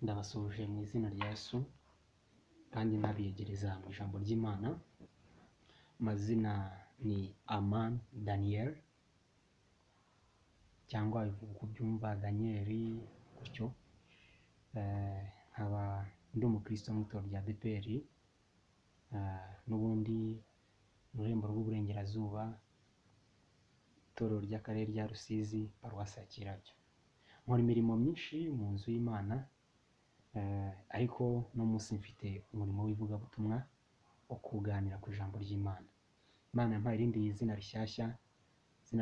Ndabasuhuje mu izina rya Yesu kandi nabiyegereza mu ijambo ry'Imana. Amazina ni Amani Daniel cyangwa uko byumva Daniel gutyo. Nkaba ndi umukristo mu itorero rya ADEPR, n'ubundi mu rurembo rw'uburengerazuba, itorero ry'akarere rya Rusizi, paruwasi ya Kirabyo. Nkora imirimo myinshi mu nzu y'Imana, ariko no munsi mfite umurimo w'ivugabutumwa wo kuganira ku ijambo ry'Imana. Imana yampaye irindi izina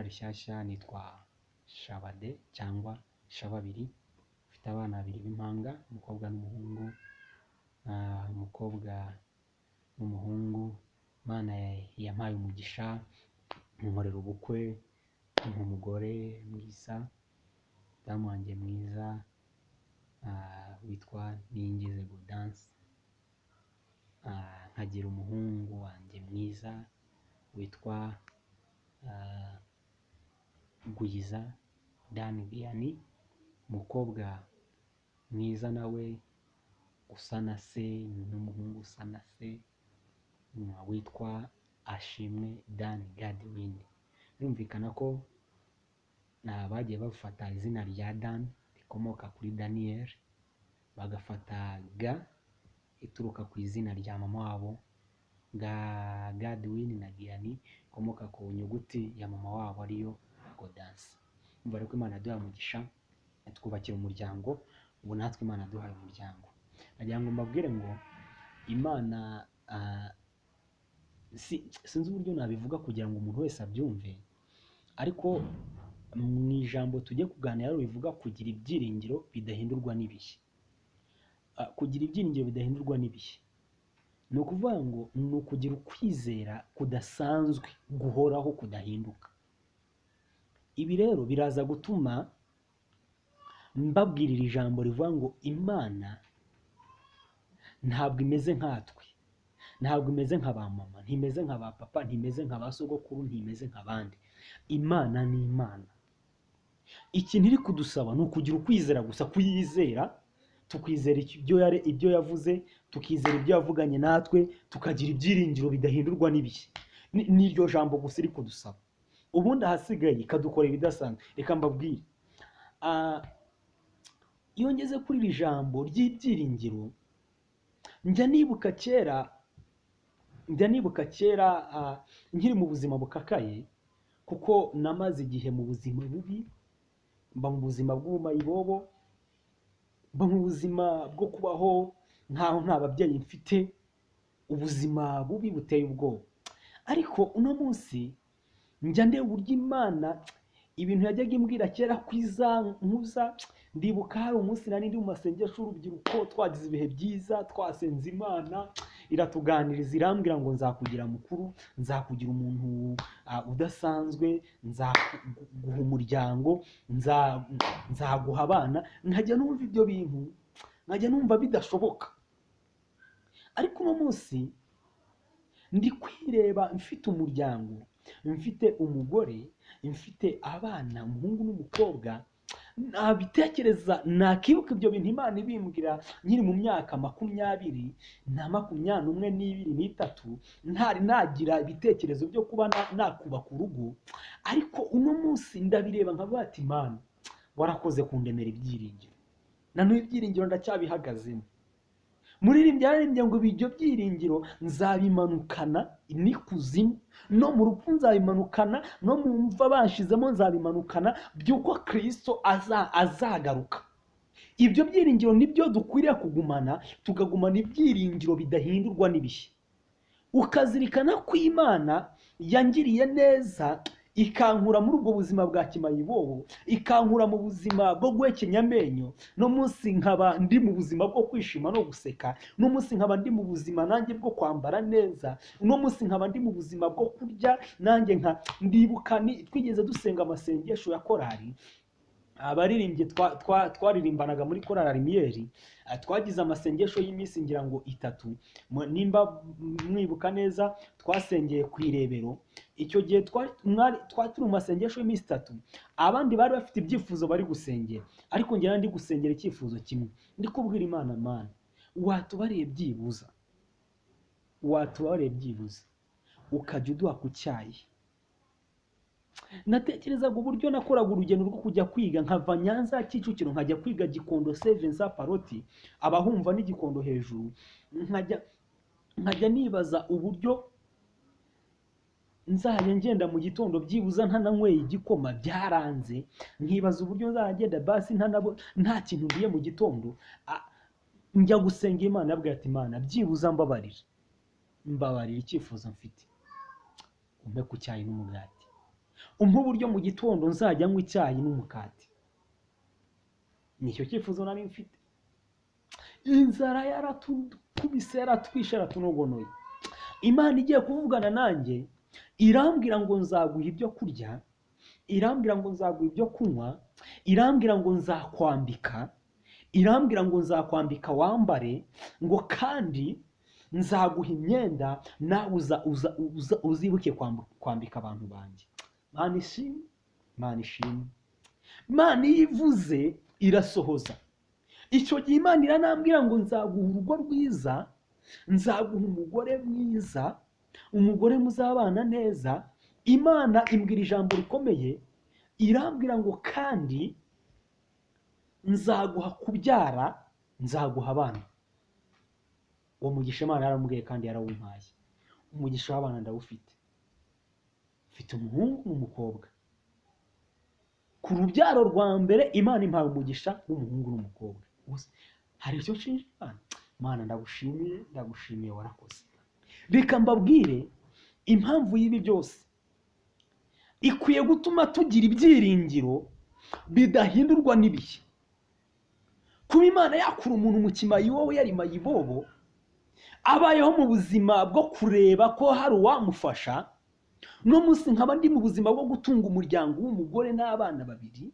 rishyashya nitwa Shabade cyangwa Shababiri. Mfite abana babiri b'impanga, umukobwa n'umuhungu. Imana yampaye umugisha, nkorera ubukwe, umugore mwiza, damu wanjye mwiza witwa Niyingeze Gaudence, nkagira umuhungu wanjye mwiza witwa Kujyira Daniel, umukobwa mwiza nawe usa na se, n'umuhungu usa na se witwa Ashimwe Dan Godwin. Birumvikana ko bagiye bafata izina rya Dan rikomoka kuri Daniel, bagafata ga ituruka ku izina rya mama wabo Godwin na Diani ikomoka ku nyuguti ya mama wabo ariyo Gaudence. Umva rero ko Imana yaduhaye umugisha, twubakira umuryango. Ubu natwe Imana yaduhaye umuryango. Nagira ngo mbabwire ngo Imana, sinzi uburyo nabivuga kugira ngo umuntu wese abyumve, ariko mu ijambo tujye kuganira rivuga kugira ibyiringiro bidahindurwa n'ibihe. Kugira ibyiringiro bidahindurwa n'ibihe ni ukuvuga ngo ni ukugira ukwizera kudasanzwe, guhoraho, kudahinduka. Ibi rero biraza gutuma mbabwirira ijambo rivuga ngo Imana ntabwo imeze nkatwe, ntabwo imeze nka ba mama, ntimeze nka ba papa, ntimeze nka ba sogokuru, ntimeze nk'abandi. Imana ni Imana. Ikintu iri kudusaba ni ukugira ukwizera gusa, kuyizera, tukizera ibyo yavuze, tukizera ibyo yavuganye natwe, tukagira ibyiringiro bidahindurwa n'ibihe. N'iryo jambo gusa iri kudusaba. Ubundi ahasigaye ikadukora ibidasanzwe. Reka mbabwire, iyo ngeze kuri iri jambo ry'ibyiringiro, njya nibuka kera nkiri mu buzima bukakaye, kuko namaze igihe mu buzima bubi, mba mu buzima bw'ubumayibobo, mba mu buzima bwo kubaho nkaho nta babyeyi mfite, ubuzima bubi buteye ubwoba. Ariko uno munsi njya ndeba uburyo Imana ibintu yajyaga imbwira kera nkuza. Ndibuka hari umunsi nari ndi mu masengesho y'urubyiruko, twagize ibihe byiza, twasenze Imana iratuganiriza, irambwira ngo nzakugira mukuru, nzakugira umuntu udasanzwe, nzaguha umuryango, nzaguha abana. Nkajya numva ibyo bintu, nkajya numva bidashoboka. Ariko uno munsi ndi kwireba mfite umuryango, mfite umugore, mfite abana, umuhungu n'umukobwa. Nabitekereza, nakibuka ibyo bintu Imana ibimbwira nkiri mu myaka 20 na 21 n'itatu, ntari nagira ibitekerezo byo kuba nakubaka urugo. Ariko uno munsi ndabireba nkavuga ati Imana warakoze kundemera ibyiringiro, na n'ubu ibyiringiro ndacyabihagazemo. Muririmbyi yaririmbye ngo ibyo byiringiro nzabimanukana n'ikuzimu, no mu rupfu nzabimanukana, no mu mva banshizemo nzabimanukana, by'uko Kristo azagaruka. Ibyo byiringiro nibyo dukwiriye kugumana, tukagumana ibyiringiro bidahindurwa n'ibihe. Ukazirikana ko Imana yangiriye neza, ikankura muri ubwo buzima bwa kimayibobo, ikankura mu buzima bwo guhekenya amenyo. No munsi nkaba ndi mu buzima bwo kwishima no guseka. No munsi nkaba ndi mu buzima nanjye bwo kwambara neza. No munsi nkaba ndi mu buzima bwo kurya nanjye ndibuka twigeze dusenga amasengesho ya korari, abaririmbyi twaririmbanaga muri korali Arimiyeri, twagize amasengesho y'iminsi ngira ngo 3, nimba mwibuka neza twasengeye ku irebero. Icyo gihe twari turi mu masengesho y'iminsi 3, abandi bari bafite ibyifuzo bari gusengera, ariko ngira ndi gusengera icyifuzo kimwe, ndi kubwira Imana, Mana watubariye byibuza ukajya uduha ku cyayi. Natekerezaga uburyo nakoraga urugendo rwo kujya kwiga nkava Nyanza Kicukiro nkajya kwiga Gikondo 7 za Paroti, abahumva n'Igikondo hejuru, nkajya nibaza uburyo nzajya ngenda mu gitondo byibuza ntananyweye igikoma, byaranze. Nkibaza uburyo nzajya ngenda basi nta kintu ndiye mu gitondo. Njya gusenga Imana, yabwiye ati Imana byibuza mbabarira icyifuzo mfite, umpe ku cyayi n'umugati, umpe uburyo mu gitondo nzajya nywa icyayi n'umukati. Nicyo cyifuzo nari mfite. Inzara yaratukubise, yaratwishe, yaratunogonoye. Imana igiye kuvugana nanjye irambwira ngo nzaguha ibyo kurya, irambwira ngo nzaguha ibyo kunywa, irambwira ngo nzakwambika, irambwira ngo nzakwambika wambare, ngo kandi nzaguha imyenda nawe uzibuke kwambika abantu banjye. Mana ishimwe. Imana iyo ivuze irasohoza. Icyo gihe Imana iranambwira ngo nzaguha urugo rwiza, nzaguha umugore mwiza, umugore muzabana neza. Imana imbwira ijambo rikomeye, irambwira ngo kandi nzaguha kubyara, nzaguha abana. Uwo mugisha Imana yaramubwiye kandi yarawumpaye. Umugisha w'abana ndawufite. Mfite umuhungu n'umukobwa. Ku rubyaro rwa mbere Imana impaye umugisha w'umuhungu n'umukobwa. Hari icyo nshinja Imana? Mana ndagushimiye warakoze. Reka mbabwire impamvu y'ibi byose ikwiye gutuma tugira ibyiringiro bidahindurwa n'ibihe. Kuba Imana yakura umuntu mu kimayibobo yari mayibobo, abayeho mu buzima bwo kureba ko hari uwamufasha, no munsi nkaba ndi mu buzima bwo gutunga umuryango w'umugore n'abana 2.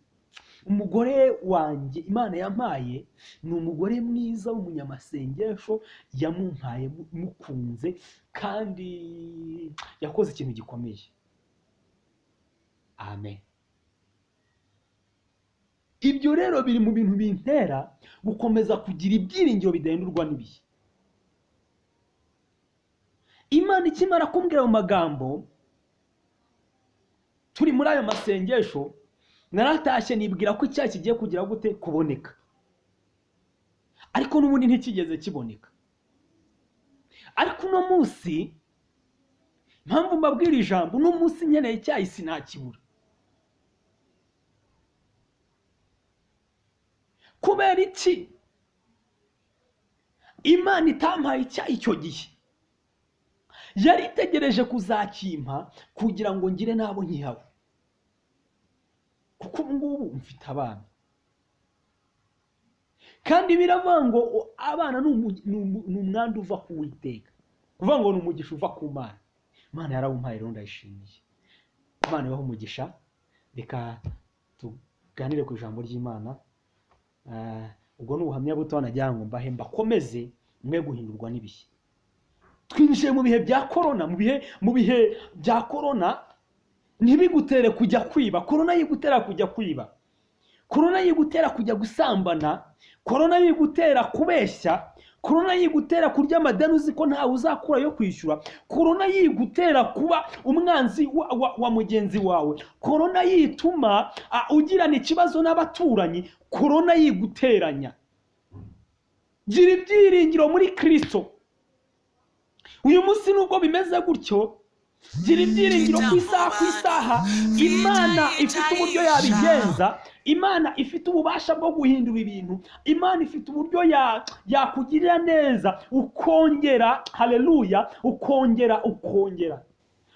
Umugore wanjye Imana yampaye ni umugore mwiza w'umunyamasengesho, yamumpaye mukunze kandi yakoze ikintu gikomeye. Amen. Ibyo rero biri mu bintu bintera gukomeza kugira ibyiringiro bidahindurwa n'ibihe. Imana ikimara kumbwira mu magambo turi muri ayo masengesho, naratashye nibwira ko icyaha kigiye kugira gute kuboneka, ariko n'ubundi ntikigeze kiboneka. Ariko uno munsi mpamvu mbabwira ijambo, uno munsi nkeneye icyayi sinakibura. Kubera iki Imana itampaye icyayi icyo gihe? Yari itegereje kuzakimpa kugira ngo ngire nabo nkihawe, kuko ubu ngubu mfite abana. Kandi biravuga ngo abana ni umwandu uva ku Uwiteka, kuvuga ngo ni umugisha uva ku Mana. Imana yarawumpaye rero ndayishimiye. Imana ibahe umugisha. Reka tuganire ku ijambo ry'Imana. Ubwo ni ubuhamya buto nagira ngo mbakomeze mwe guhindurwa n'ibihe. Twinjiye mu bihe bya corona, mu bihe bya corona ntibigutere kujya kwiba. Corona yigutera kujya kwiba, corona yigutera kujya gusambana, corona yigutera kubeshya, corona yigutera kurya amadeni uzi ko ntawe uzakura yo kwishyura, corona yigutera kuba umwanzi wa mugenzi wawe, corona yituma ugirana ikibazo n'abaturanyi, corona yiguteranya. Gira ibyiringiro muri Kristo. Uyu munsi nubwo bimeze gutyo, gira ibyiringiro ku isaha. Imana ifite uburyo yabigenza, Imana ifite ububasha bwo guhindura ibintu, Imana ifite uburyo yakugirira neza ukongera. Haleluya. Ukongera.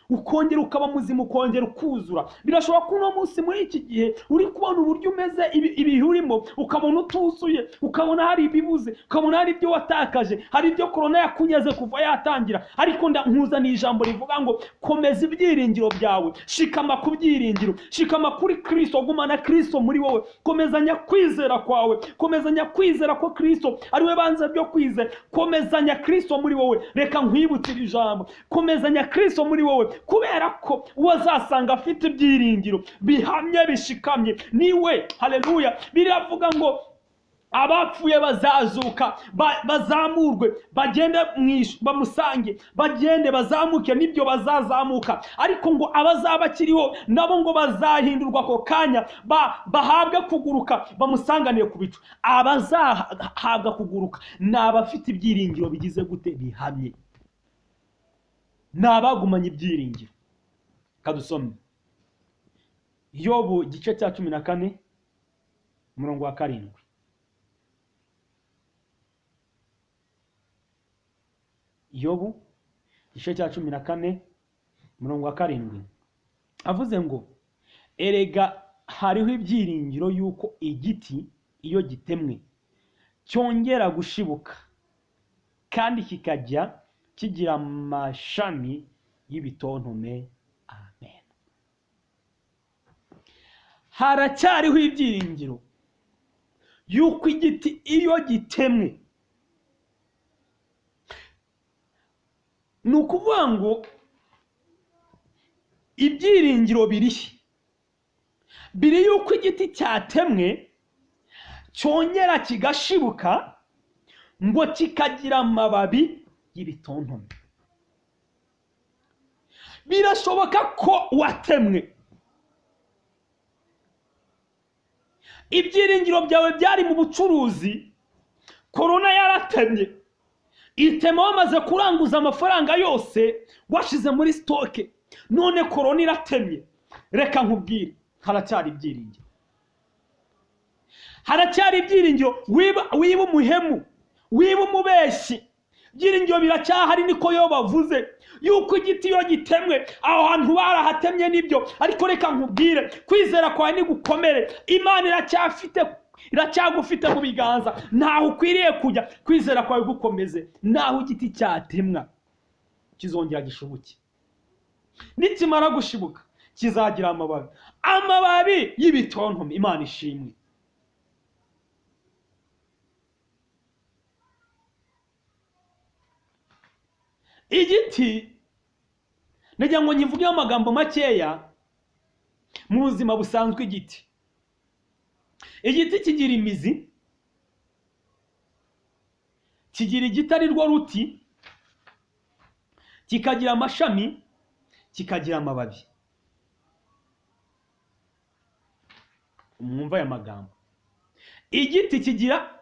ukongera ukaba muzima, ukongera ukuzura. Birashoboka ko uno munsi muri iki gihe uri kubona uburyo umeze, ibihe urimo ukabona utuzuye, ukabona hari ibibuze, ukabona hari ibyo watakaje, hari ibyo korona yakunyaze kuva yatangira. Ariko nkuzaniye ijambo rivuga ngo komeza ibyiringiro byawe, shikama ku byiringiro, shikama kuri Kristo, gumana Kristo muri wowe, komezanya kwizera kwawe, komezanya kwizera ko Kristo ari we banze byo kwizera, komezanya Kristo muri wowe. Reka nkwibutire ijambo, komezanya Kristo muri wowe, kubera ko wazasanga afite ibyiringiro bihamye bishikamye niwe. Haleluya. Biravuga ngo abapfuye bazazuka, bazamurwe, bagende bamusange, bagende bazamuke, nibyo bazazamuka. Ariko ngo abazaba bakiriho nabo ngo bazahindurwa ako kanya, bahabwe kuguruka, bamusanganire ku bicu. Abazahabwa kuguruka ni abafite ibyiringiro bigize gute? Bihamye. Ni abagumanye ibyiringiro. Kadusome Yobu igice cya 14 umurongo wa 7. Yobu igice cya 14 umurongo wa 7 avuze ngo erega hariho ibyiringiro yuko igiti iyo gitemwe cyongera gushibuka kandi kikajya kigira amashami y'ibitontome. Amen. Haracyariho ibyiringiro yuko igiti iyo gitemwe, ni ukuvuga ngo ibyiringiro biri yuko igiti cyatemwe cyongera kigashibuka ngo kikagira amababi y'ibitontome. Birashoboka ko watemwe, ibyiringiro byawe byari mu bucuruzi, korona yaratemye, itema wamaze kuranguza amafaranga yose washize muri stoke, none korona iratemye. Reka nkubwire, haracyari ibyiringiro, haracyari ibyiringiro. Wiba umuhemu, wiba umubeshyi, ibyiringiro biracyahari. Niko Yobu avuze yuko igiti iyo gitemwe, aho hantu barahatemye nibyo, ariko reka nkubwire, kwizera kwawe nigukomere. Imana iracyagufite mu biganza, ntaho ukwiriye kujya. Kwizera kwawe gukomeze, naho igiti cyatemwa kizongera gishibuke. Nikimara gushibuka kizagira amababi y'ibitontome. Imana ishimwe. Igiti, nagira ngo nyivugeho amagambo makeya. Mu buzima busanzwe igiti kigira imizi, kigira igiti ari rwo ruti, kikagira amashami, kikagira amababi. Mwumva aya magambo. Igiti kigira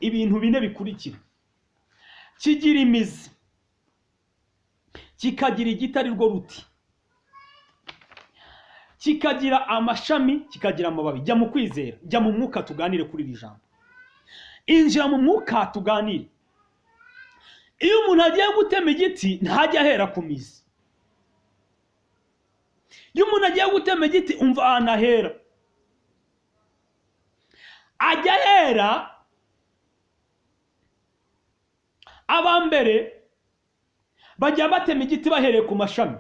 ibintu bine bikurikira: kigira imizi, kikagira igiti ari rwo ruti, kikagira amashami, kikagira amababi. Jya mu kwizera, jya mu mwuka tuganire kuri iri jambo. Injira mu mwuka tuganire. Iyo umuntu agiye gutema igiti ntajya ahera ku mizi. Iyo umuntu agiye gutema igiti umva ahantu ahera. Ajya ahera, abambere bajya batema igiti bahereye ku mashami,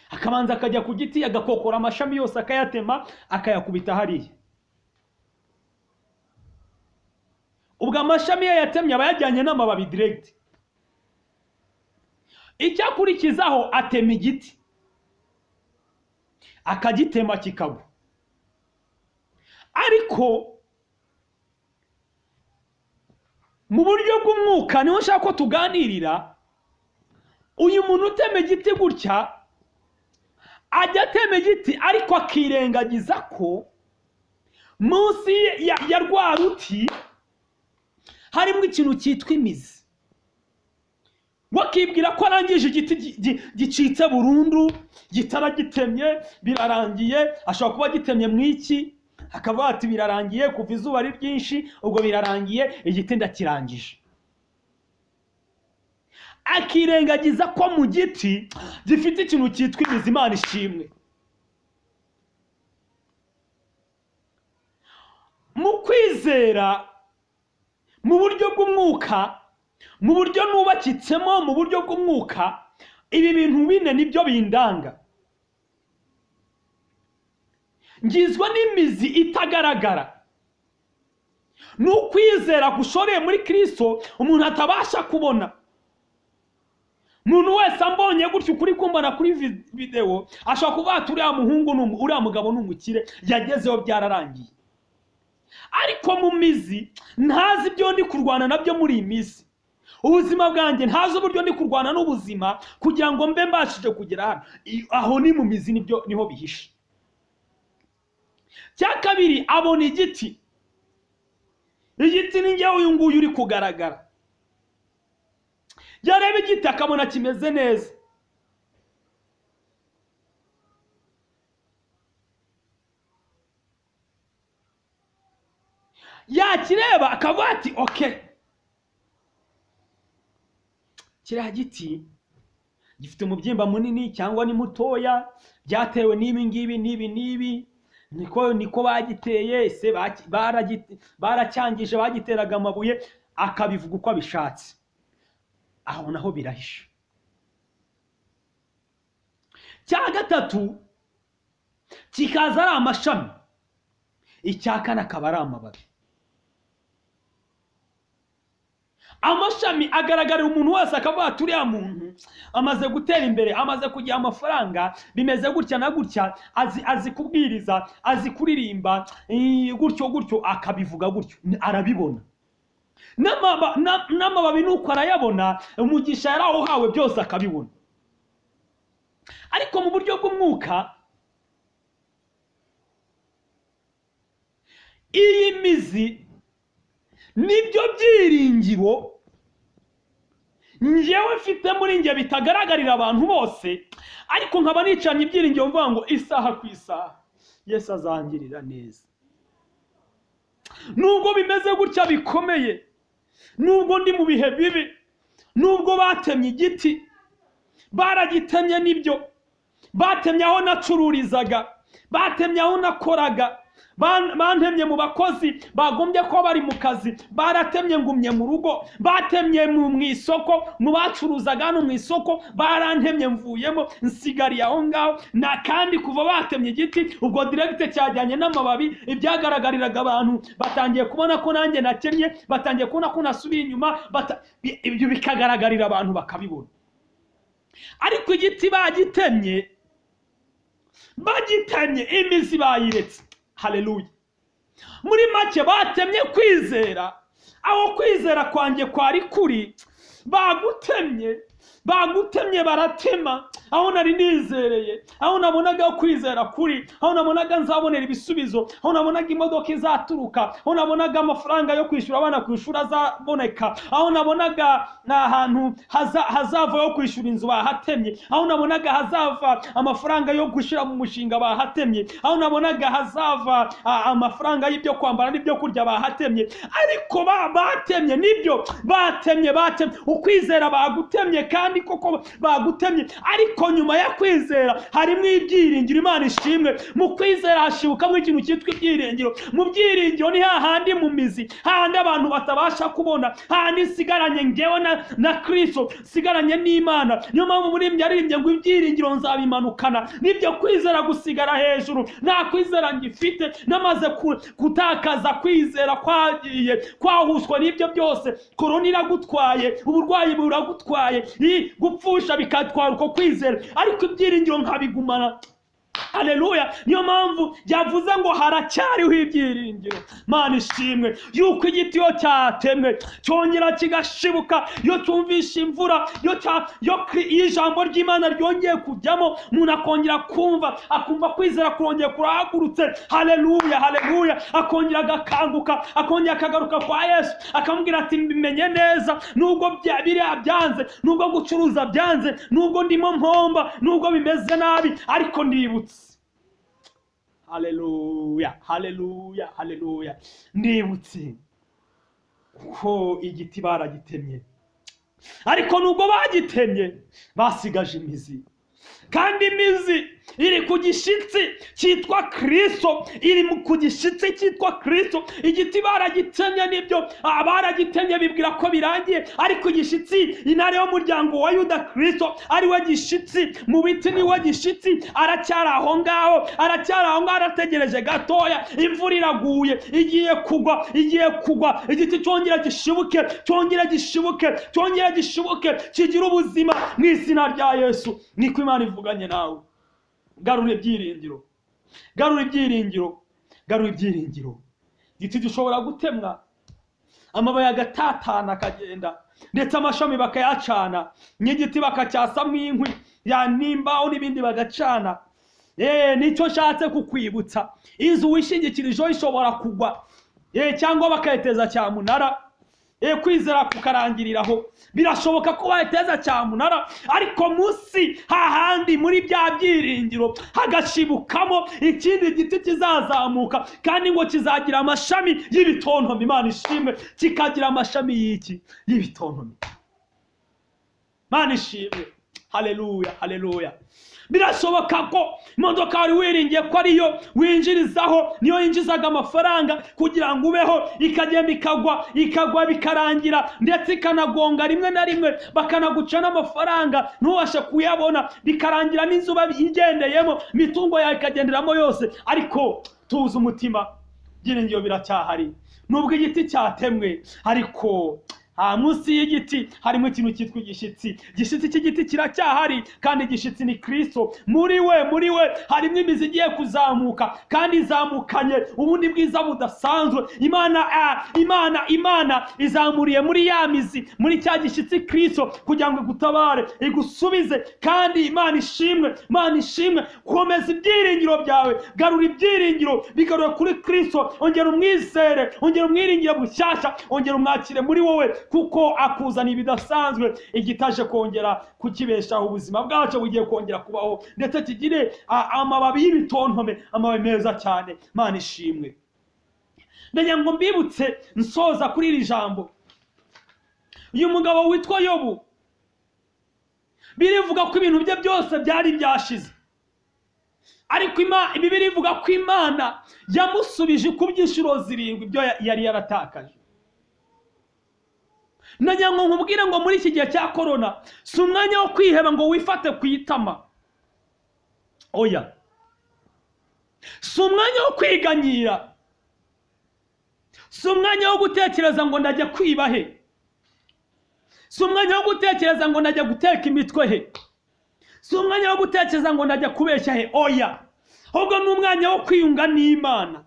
akabanza akajya ku giti agakokora amashami yose akayatema akayakubita hariya. Ubwo amashami ye yatemye aba yajyanye n'amababi direct. Icyakurikizaho atema igiti, akagitema kikagwa. Ariko mu buryo bw'umwuka niho nshaka ko tuganirira. Uyu muntu utema igiti gutya ajya atema igiti, ariko akirengagiza ko munsi ya rwa ruti harimo ikintu cyitwa imizi. Wakibwira ko arangije igiti gicitse burundu, gitaragitemye, birarangiye. Ashobora kuba gitemye mu iki, akavuga ati birarangiye, kuva izuba ari ryinshi, ubwo birarangiye, igiti ndakirangije. akirengagiza ko mu giti gifite ikintu cyitwa imizi. Imana ishimwe. Mu kwizera mu buryo bw'umwuka, mu buryo nubakitsemo mu buryo bw'umwuka, ibi bintu bine nibyo bindanga. Ngizwa n'imizi itagaragara. N'ukwizera gushoreye muri Kristo umuntu atabasha kubona. Umuntu wese ambonye gutyo kuri kumbana kuri video ashobora kuvuga ati uriya muhungu uriya mugabo n'umukire yagezeho byararangiye. Ariko mu mizi ntazi ibyo ndi kurwana nabyo muri iyi minsi. Ubuzima bwanjye ntazi uburyo ndi kurwana n'ubuzima kugira ngo mbe mbashije kugera hano. Aho ni mu mizi niho bihishe. Cya kabiri, abona igiti. Igiti ni njyewe uyu nguyu uri kugaragara. Yareba igiti akabona kimeze neza. Yakireba akavuga ati okay, kiriya giti gifite umubyimba munini cyangwa ni mutoya, byatewe n'ibi ngibi n'ibi n'ibi, niko bagiteye, se baracyangije, bagiteraga amabuye, akabivuga uko abishatse. Aho naho birahisha. Cya gatatu kikaza ari amashami, icya kane akaba ari amababi. Amashami agaragarira umuntu wese akavuga ati uriya muntu amaze gutera imbere, amaze kugira amafaranga, bimeze gutya na gutya, azi kubwiriza, azi kuririmba, gutyo gutyo, akabivuga gutyo, arabibona. N'amababi nuko arayabona, umugisha yarawuhawe byose akabibona. Ariko mu buryo bw'umwuka, iyi mizi nibyo byiringiro njyewe mfite muri njye bitagaragarira abantu bose, ariko nkaba nicanye ibyiringiro mvuga ngo isaha ku isaha Yesu azangirira neza. Nubwo bimeze gutya bikomeye, nubwo ndi mu bihe bibi, nubwo batemye igiti, baragitemye nibyo, batemye aho nacururizaga, batemye aho nakoraga, bantemye mu bakozi bagombye ko bari mu kazi, baratemye ngumye mu rugo, batemye mu isoko, mu bacuruzaga no mu isoko barantemye mvuyemo, nsigariye aho ngaho. Na kandi kuva batemye igiti ubwo direct cyajyanye n'amababi, ibyagaragariraga abantu batangiye kubona ko nanjye natemye, batangiye kubona ko nasubiye inyuma, ibyo bikagaragarira abantu bakabibona. Ariko igiti bagitemye imizi bayiretse. Haleluya. Muri make batemye kwizera, aho kwizera kwanjye kwari kuri, bagutemye baratema aho nari nizereye, aho nabonaga kwizera kuri, aho nabonaga nzabonera ibisubizo, aho nabonaga imodoka izaturuka, aho nabonaga amafaranga yo kwishyura abana ku ishuri azaboneka, aho nabonaga ahantu hazava yo kwishyura inzu bahatemye, aho nabonaga hazava amafaranga yo gushyira mu mushinga bahatemye, aho nabonaga hazava amafaranga y'ibyo kwambara n'ibyo kurya bahatemye. Ariko batemye nibyo, batemye ukwizera bagutemye, kandi koko bagutemye. Ariko nyuma ya kwizera harimo ibyiringiro. Imana ishimwe. Mu kwizera hashibukamo ikintu cyitwa ibyiringiro. Mu byiringiro ni hahandi mu mizi, hahandi abantu batabasha kubona, hahandi sigaranye ngewe na Kristo, sigaranye n'Imana. Niyo mpamvu muri yaririmbye ngo ibyiringiro nzabimanukana. Nibyo kwizera gusigara hejuru. Nta kwizera ngifite, namaze gutakaza kwizera, kwagiye kwahuswa n'ibyo byose. Korona iragutwaye, uburwayi buragutwaye, gupfusha bikatwara uko kwizera, ariko ibyiringiro nkabigumana. Haleluya. Niyo mpamvu yavuze ngo haracyariho ibyiringiro. Mana ishimwe yuko igiti yo cyatemwe cyongera kigashibuka, yo cyumvisha imvura, yo ijambo ry'Imana ryongeye kujyamo, umuntu akongera akumva kwizera kurongeye kurahagurutse. Haleluya, haleluya. Akongera agakanguka, akongera akagaruka kwa Yesu, akamubwira ati mbimenye neza, nubwo biriya byanze, nubwo gucuruza byanze, nubwo ndimo mpomba, nubwo bimeze nabi, ariko ndibutse. Haleluya, haleluya, haleluya. Ndibutse ko igiti baragitemye, ariko nubwo bagitemye basigaje imizi, kandi imizi iri ku gishyitsi cyitwa Kristo, iri ku gishyitsi cyitwa Kristo. Igiti baragitemye, nibyo baragitemye bibwira ko birangiye, ariko igishyitsi, intare y'umuryango wa Yuda, Kristo ari we gishyitsi mu biti, ni we gishyitsi. Aracyari aho ngaho, arategereje gatoya. Imvura iraguye, igiye kugwa, igiti cyongera gishibuke, kigira ubuzima mu izina rya Yesu. Niko Imana ivuganye nawe. Garura ibyiringiro. Igiti gishobora gutemwa, amababi agatatana akagenda, ndetse amashami bakayacana, n'igiti bakacyasamo inkwi, n'imbaho n'ibindi bagacana. Nicyo nshatse kukwibutsa. Inzu wishingikirijeho ishobora kugwa, cyangwa bakayiteza cyamunara, kwizera kukarangiriraho. Birashoboka ko bayiteza cyamunara, ariko munsi hahandi muri bya byiringiro hagashibukamo ikindi giti kizazamuka, kandi ngo kizagira amashami y'ibitontome. Imana ishimwe, kikagira amashami y'ibitontome. Imana ishimwe. Haleluya. Birashoboka ko imodoka wari wiringiye ko ariyo winjirizaho, niyo yinjizaga amafaranga kugira ngo ubeho, ikagenda ikagwa bikarangira, ndetse ikanagonga rimwe na rimwe bakanaguca n'amafaranga ntubashe kuyabona, bikarangira n'inzu igendeyemo, imitungo yawe ikagenderamo yose. Ariko tuzi umutima, byiringiro biracyahari. Nubwo igiti cyatemwe, ariko munsi y'igiti harimo ikintu cyitwa igishyitsi. Igishyitsi cy'igiti kiracyahari, kandi igishyitsi ni Kristo. Muri we harimo imizi igiye kuzamuka, kandi izamukanye ubundi bwiza budasanzwe. Imana izamuriye muri ya mizi, muri cya gishyitsi Kristo, kugira ngo igutabare, igusubize. Kandi Imana ishimwe. Komeza ibyiringiro byawe, garura ibyiringiro, bigarura kuri Kristo. Ongera umwizere, ongera umwiringire bushyashya, ongera umwakire muri wowe, kuko akuzana ibidasanzwe. Igitaje kongera kukibeshaho, ubuzima bwacu bugiye kongera kubaho, ndetse kigire amababi y'ibitontome, amababi meza cyane. Imana ishimwe. Ndagira ngo mbibutse nsoza kuri iri jambo. Uyu mugabo witwa Yobu, birivuga ko ibintu bye byose byari byashize, ariko Bibiri ivuga ko Imana yamusubije ikubye inshuro 7 ibyo yari yaratakaje. Ndagira ngo nkubwire ngo muri iki gihe cya korona, si umwanya wo kwiheba ngo wifate ku itama. Oya, si umwanya wo kwiganyira, si umwanya wo gutekereza ngo ndajya kwiba he, si umwanya wo gutekereza ngo ndajya guteka imitwe he, si umwanya wo gutekereza ngo ndajya kubeshya he. Oya, ahubwo ni umwanya wo kwiyunga n'Imana.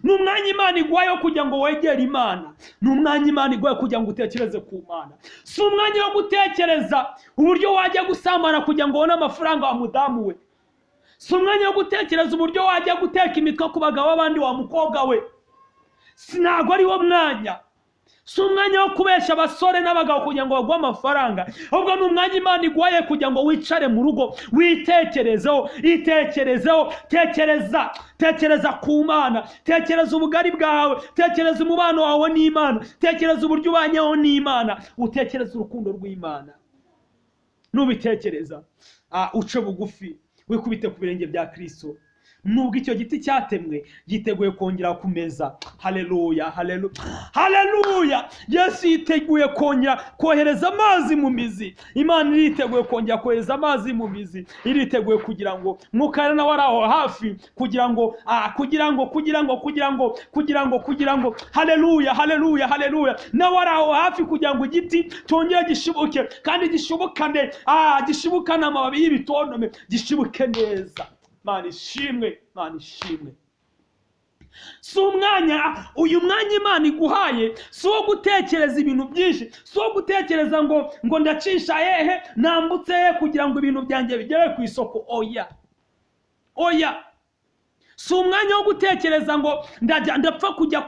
Ni umwanya Imana iguhaye wo kugira ngo wegere Imana. Ni umwanya Imana iguhaye kugira ngo utekereze ku Mana. Si umwanya wo gutekereza uburyo wajya gusambana kugira ngo ubone amafaranga wa mudamu we. Si umwanya wo gutekereza uburyo wajya guteka imitwe ku bagabo b'abandi wa mukobwa we. Ntabwo ari wo mwanya. Si umwanya wo kubesha abasore n'abagabo kugira ngo baguhe amafaranga, ahubwo ni umwanya Imana iguhaye kugira ngo wicare mu rugo, witekerezeho. Tekereza ku Mana, tekereza ubugari bwawe, tekereza umubano wawe n'Imana, tekereza uburyo ubanyeho n'Imana, utekereza urukundo rw'Imana. Nubitekereza, uce bugufi, wikubite ku birenge bya Kristo. Nubwo icyo giti cyatemwe, yiteguye kongera kumeza. Haleluya. Yesu yiteguye kongera kohereza amazi mu mizi. Imana iriteguye kongera kohereza amazi mu mizi. Iriteguye kugira ngo Mwuka nawe ari aho hafi, kugira ngo haleluya, nawe ari aho hafi kugira ngo igiti cyongere gishibuke, kandi gishibukane amababi y'ibitontome, gishibuke neza. Imana ishimwe. Si uyu mwanya Imana iguhaye, si wo gutekereza ibintu byinshi, si wo gutekereza ngo ndacisha hehe, nambutse he kugira ngo ibintu byanjye bigere ku isoko. Oya. Si umwanya wo gutekereza ngo ndapfa kujya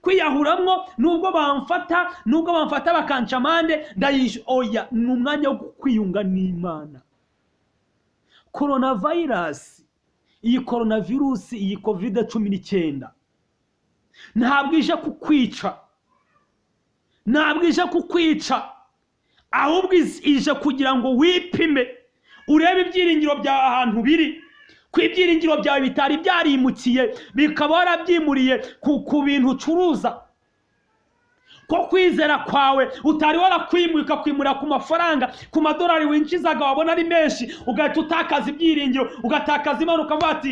kwiyahuramwo nubwo bamfata bakanca amande ndayishe. Oya, ni umwanya wo kwiyunga n'Imana. Iyi coronavirus, iyi COVID-19 ntabwo ije kukwica, ahubwo ije kugira ngo wipime urebe ibyiringiro byawe ahantu biri, ko ibyiringiro byawe bitari byarimukiye bikaba warabyimuriye ku bintu ucuruza, ko kwizera kwawe utari warakwimuye ukakwimurira ku mafaranga, ku madolari winjizaga wabona ari menshi, ugahita utakaza ibyiringiro, ugatakaza Imana, ukavuga ati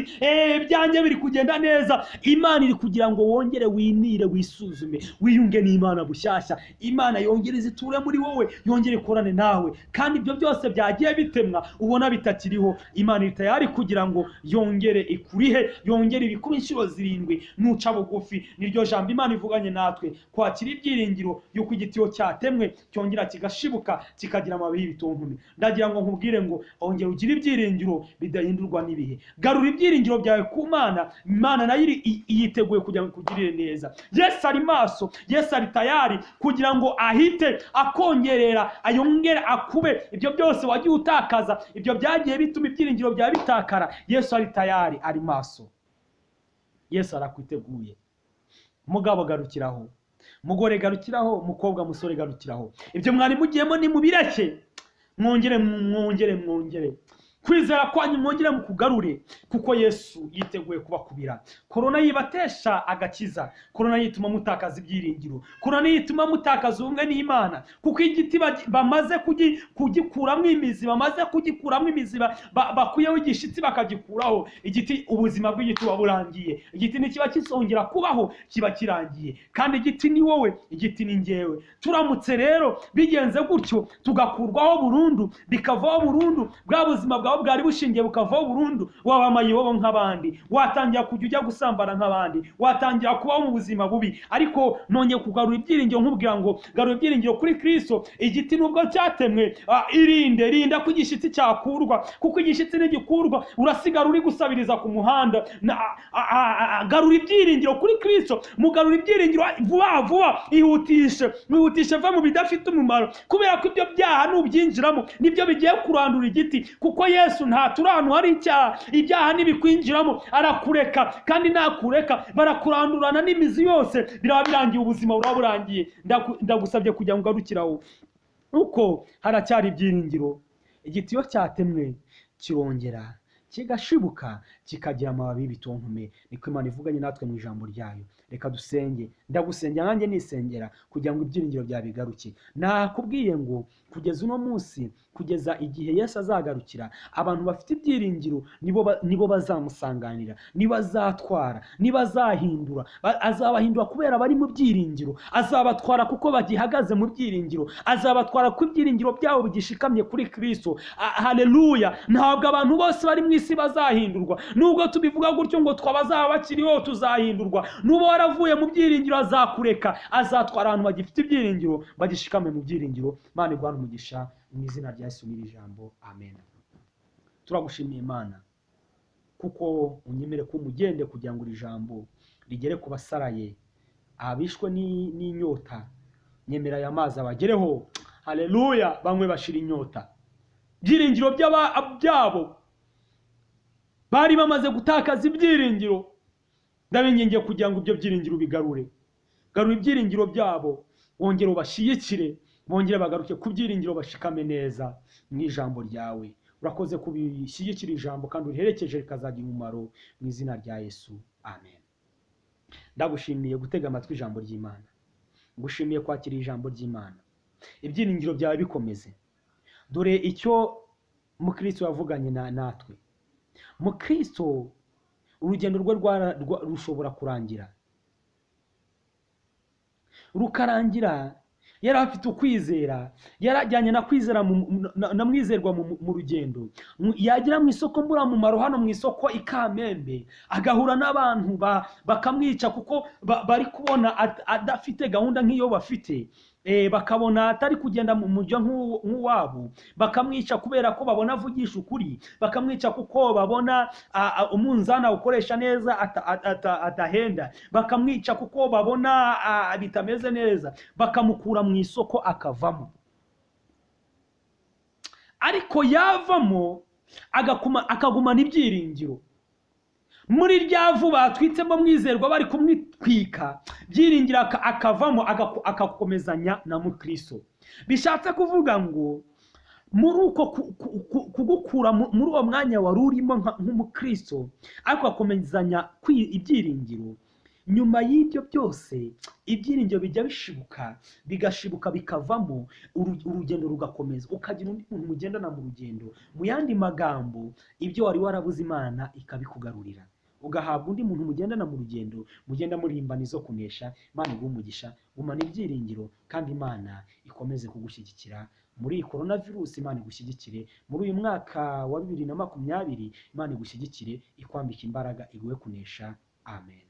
ibyanjye biri kugenda neza. Imana iri kugira ngo wongere winire, wisuzume, wiyunge n'Imana bushyashya. Imana yongere iziture muri wowe, yongere ikorane nawe, kandi ibyo byose byagiye bitemwa ubona bitakiriho, Imana iri tayari kugira ngo yongere ikurihe, yongere ibikuba inshuro 7 nuca bugufi. Niryo jambo Imana ivuganye natwe, kwakira ibyiringiro yuko igitiyo cyatemwe cyongera kigashibuka kikagira amababi y'ibitontome. Ndagira ngo nkubwire ngo ongera ugire ibyiringiro bidahindurwa n'ibihe. Garura ibyiringiro byawe ku Mana. Imana nayo yiteguye kugira ngo ikugirire neza. Yesu ari maso, Yesu ari tayari kugira ngo ahite akongerera, ayongere akube ibyo byose wagiye utakaza, ibyo byagiye bituma ibyiringiro byawe bitakara. Yesu ari tayari, ari maso. Yesu arakwiteguye. Mugabo garukiraho, mugore garukiraho, mukobwa musore garukiraho. Ibyo mwari mugiyemo ni mubireke, mwongere kwizera kwanyu mwongere mukugarure, kuko Yesu yiteguye kubakubira. Korona yibatesha agakiza, korona yituma mutakaza ibyiringiro, korona yituma mutakaza ubumwe n'Imana, kuko igiti bamaze kugikuramo imizi, bamaze kugikuramo imizi, bakuyeho igishitsi bakagikuraho, igiti ubuzima bw'igiti burangiye. Igiti ntikiba kisongera kubaho, kiba kirangiye. Kandi igiti ni wowe, igiti ni njyewe. Turamutse rero bigenze gutyo, tugakurwaho burundu, bikavaho burundu, bwa buzima bwari bushingiye bukavaho burundu, waba amayibobo nk'abandi, watangira kujya ujya gusambana nk'abandi, watangira kubaho mu buzima bubi. Ariko nongeye kugarura ibyiringiro, nkubwira ngo garura ibyiringiro kuri Kristo. Igiti nubwo cyatemwe, rinda ko igishitsi cyakurwa, kuko igishitsi nigikurwa urasigara uri gusabiriza ku muhanda. Garura ibyiringiro kuri Kristo, mugarura ibyiringiro vuba, ihutishe va mu bidafite umumaro, kubera ko ibyo byaha nubyinjiramo nibyo bigiye kurandura igiti. Kuko Yesu nta turanu hari icyaha, ibyaha nibikwinjiramo arakureka, kandi nakureka barakurandurana n'imizi yose, biraba birangiye, ubuzima buraba burangiye. Ndagusabye kugira ngo ugarukiraho, uko haracyari ibyiringiro. Igitiyo cyatemwe kirongera kigashibuka, kikagira amababi y'ibitontome. Niko Imana ivuganye natwe mu ijambo ryayo. Reka dusenge. Ndagusengera nanjye nisengera kugira ngo ibyiringiro byawe bigaruke. Nakubwiye ngo kugeza uno munsi, kugeza igihe Yesu azagarukira, abantu bafite ibyiringiro nibo bazamusanganira, nibo azatwara, nibo azahindura. Azabahindura kubera bari mu byiringiro, azabatwara kuko bagihagaze mu byiringiro, azabatwara kuko ibyiringiro byabo bigishikamye kuri Kristo. Haleluya! Ntabwo abantu bose bari mu isi bazahindurwa, nubwo tubivuga gutyo ngo twabazaba bakiriho tuzahindurwa. Nubo waravuye mu byiringiro azakureka, azatwara abantu bagifite ibyiringiro, bagishikame mu byiringiro. Imana iguhe umugisha mu izina rya Yesu n'iri jambo, amen. Turagushimiye Imana kuko unyemere ko umugende kugira ngo iri jambo rigere ku basaraye, abishwe n'inyota. Nyemera aya mazi abagereho, haleluya, bamwe bashira inyota. Byiringiro byabo bari bamaze gutakaza ibyiringiro, ndabingingiye kugira ngo ibyo byiringiro bigarure. Garura ibyiringiro byabo, wongere ubashiyikire, bongere bagaruke ku byiringiro, bashikame neza mu ijambo ryawe. Urakoze kubishyigikira ijambo kandi uriherekeje rikazagira umumaro, mu izina rya Yesu, amen. Ndagushimiye gutega amatwi ijambo ry'Imana, ngushimiye kwakira ijambo ry'Imana. Ibyiringiro byawe bikomeze. Dore icyo Mukristo yavuganye natwe. Mukristo urugendo rwe rushobora kurangira, rukarangira yari afite ukwizera, yarajyanye na kwizera na mwizerwa mu rugendo. Yagira mu isoko mburamumaro hano mu isoko i Kamembe, agahura n'abantu bakamwica kuko bari kubona adafite gahunda nk'iyo bafite. Bakabona atari kugenda mu mujyo nk'uwabo, bakamwica kubera ko babona avugisha ukuri, bakamwica kuko babona umunzana ukoresha neza atahenda, bakamwica kuko babona bitameze neza, bakamukura mu isoko akavamo. Ariko yavamo akagumana ibyiringiro. Muri rya vuba twitsemo mwizerwa bari kumwitwika, byiringira akavamo agakomezanya na Mukristo. bishatse kuvuga ngo muri uko kugukura muri uwo mwanya wari urimo nk'umukristo ariko akomezanya ibyiringiro, nyuma y'ibyo byose ibyiringiro bijya bigashibuka bikavamo, urugendo rugakomeza, ukagira undi muntu mugendana mu rugendo. Mu yandi magambo, ibyo wari warabuze Imana ikabikugarurira, ugahabwa undi muntu mugendana mu rugendo, mugenda murimbana izo kunesha. Imana iguhe umugisha, gumana ibyiringiro, kandi Imana ikomeze kugushyigikira muri iyi korona virusi. Imana igushyigikire muri uyu mwaka wa 2020, Imana igushyigikire, ikwambika imbaraga, iguhe kunesha. Amen.